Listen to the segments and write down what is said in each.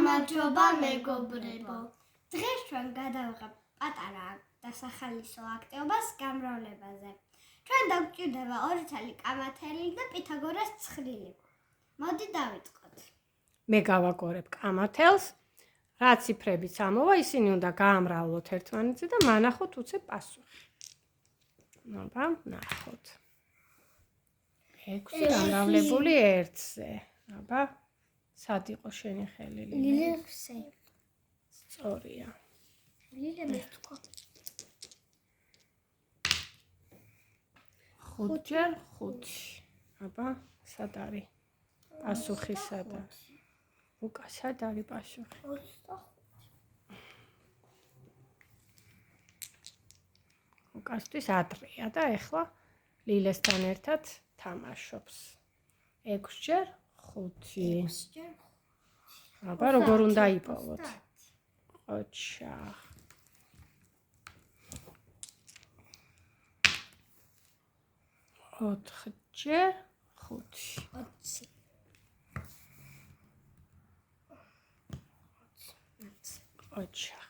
გამარჯობა მეგობრებო. დღეს ჩვენ გადავიღებ პატარა და სახალისო აქტივობას გამრავლებაზე. ჩვენ დაგვჭირდება 2 ცალი კამათელი და პითაგორას ცხრილი. მოდი დავიწყოთ. მე გავაკორებ კამათელს, რა ციფრებიც ამოვა, ისინი უნდა გაამრავლოთ ერთმანეთზე და მანახოთ უცებ პასუხი. აბა, ნახოთ. 6 გამრავლებული 1-ზე. აბა, სად იყო შენი ხელი? ლილეხზე. სწორია. ლილემეს თქვა. 5-ჯერ 5. აბა, სად არის? პასუხი სად არის? უკა სად არის პასუხი? 25. უკასთვის ადრეა და ეხლა ლილესთან ერთად თამაშობს. 6-ჯერ 5. 6-ჯერ 5. აბა, როგორ უნდა იპოვოთ? ოჩახ. 4-ჯერ 5. 20. ოჩახ.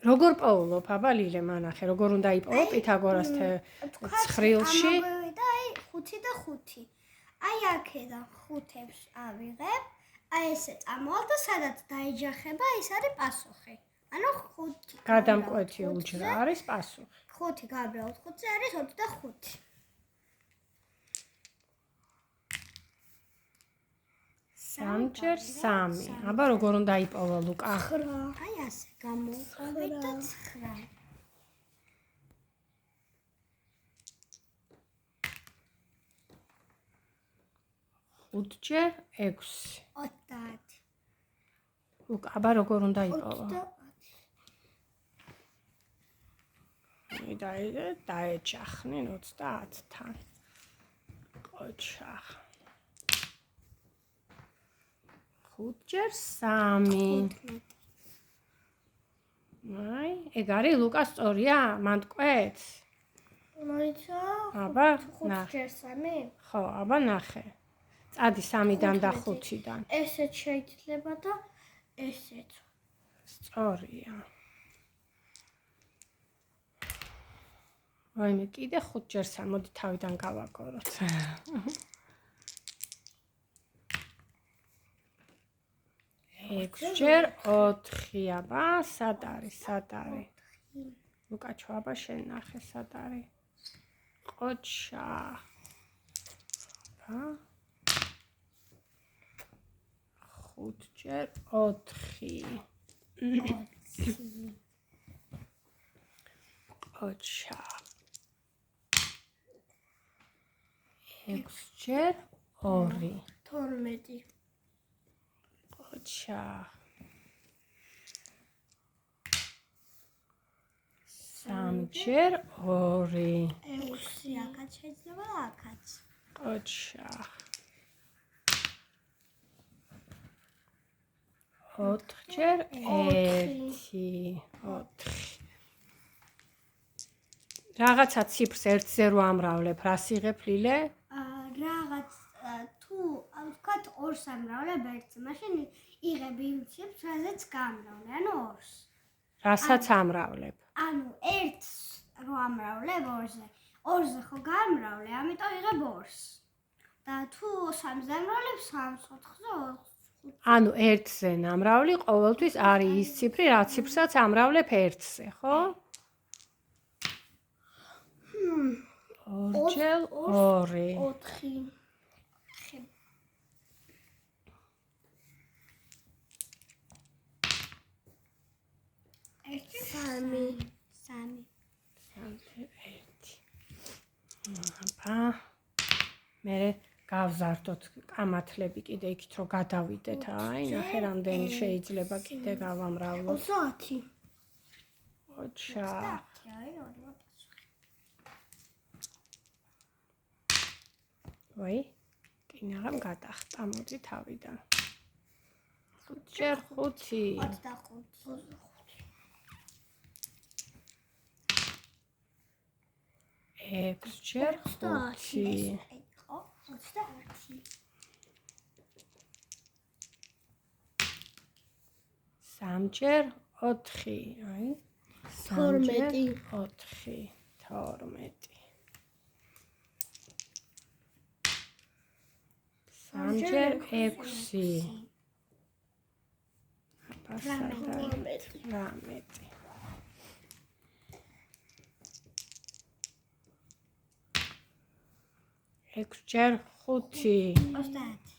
როგორ პოულობ, აბა ლილე მანახე, როგორ უნდა იპოვო პითაგორას ცხრილში? ამოვიდა აი 5 და 5. აი აქედან 5-ებს ავიღებ. აი ესე წამოვალ და სადაც დაეჯახება, ის არის პასუხი. ანუ 5 გადამკვეთი უჯრა არის პასუხი. 5 გაბრალოთ 5-ზე არის 2 და 5. 3-ჯერ 3. აბა, როგორ უნდა იპოვო ლუკა? 9. აი ასე გამოვყავით და 9. 5-ჯერ 6. 30. ლუკა, აბა, როგორ უნდა იპოვო? დაეჯახნენ 30-თან. ოჩახ. 5-ჯერ 3. აი, ეგ არის ლუკა სწორია? მან ტყვეთ? მოიცა? აბა, 5-ჯერ 3. ხო, აბა ნახე. წადი 3-დან და 5-დან. ესეც შეიძლება და ესეც. სწორია. ვაიმე, კიდე 5-ჯერ 3, მოდი თავიდან გავაკოროთ. 6-ჯერ 4. აბა, სად არის? ლუკა, აბა, შენ ნახე, სად არის? ყოჩა. აბა. 5-ჯერ 4. ყოჩა. 6-ჯერ 2. 12. ყოჩა. 3-ჯერ 2. 6 აქაც შეიძლება და აქაც. ყოჩა. 4-ჯერ 1. 4. რაღაცა ციფრს 1-ზე რო ამრავლებ, რას იღებ ლილე? რაღაც თუ ვთქვათ 2-ს ამრავლებ 1-ზე, მაშინ იღებ იმ ციფრს, რაზეც გამრავლე, ანუ 2-ს. რასაც ამრავლებ? ანუ 1-ს რო ამრავლებ 2-ზე, 2-ზე ხო გამრავლე, ამიტომ იღებ 2-ს. და თუ 3-ზე ამრავლებ 3-ს, 4-ზე 4-ს. ანუ 1-ზე ნამრავლი ყოველთვის არის ის ციფრი, რა ციფრსაც ამრავლებ 1-ზე, ხო? 2-ჯერ 2. 4. 3. აბა, მე გავზარდოთ კამათლები კიდე იქით რომ გადავიდეთ, აი, ნახე რამდენი შეიძლება კიდე გავამრავლოთ. 30. ოჩა. ვაი, კინაღამ გადახტა, მოდი თავიდან. 5-ჯერ 5. 25. 6-ჯერ 5. 30. 3-ჯერ 4, აი 12. 4, 12. 3-ჯერ 6. 18. 6-ჯერ 5. 30.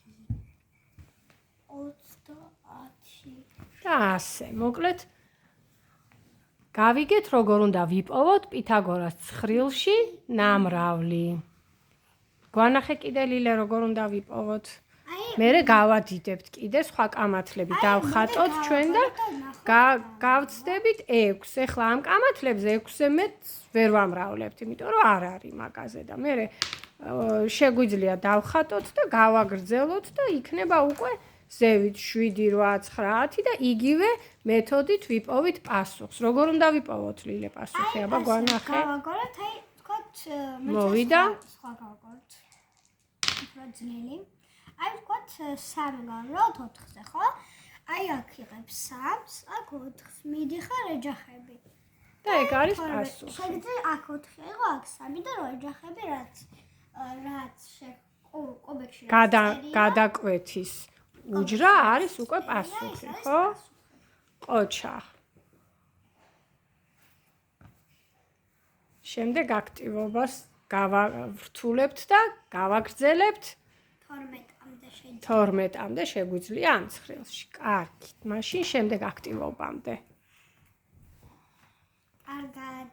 და ასე. მოკლედ გავიგეთ როგორ უნდა ვიპოვოთ პითაგორას ცხრილში ნამრავლი. გვანახე კიდე ლილე როგორ უნდა ვიპოვოთ? მერე გავადიდებთ კიდე სხვა კამათლები დავხატოთ ჩვენ და გავცდებით 6. ეხლა ამ კამათლებზე 6-ზე მეტ ვერ ვამრავლებთ, იმიტომ რომ არ არის მაღაზე და მერე შეგვიძლია დავხატოთ და გავაგრძელოთ და იქნება უკვე ზევით 7, 8, 9 და იგივე მეთოდით ვიპოვით პასუხს. როგორ უნდა ვიპოვოთ ლილე პასუხი? აბა გვანახე. გავაგოროთ, აი ვთქვათ, მოვიდა. სხვა გავაგოროთ. უფრო ძნელი. აი ვთქვათ 3 გავაგროთ 4-ზე, ხო? აი აქ იღებს 3-ს, აქ 4-ს. მიდიხარ ეჯახები. და ეგ არის პასუხი. შეგიძლია აქ 4 იყო, აქ 3 და რო ეჯახები რაც კუბიკში გადაკვეთის უჯრა არის უკვე პასუხი, ხო? ყოჩა. შემდეგ აქტივობას გავავრთულებთ და გავაგრძელებთ 12-მდე შეგვიძლია ამ ცხრილში. კარგი. მაშინ შემდეგ აქტივობამდე. კარგად.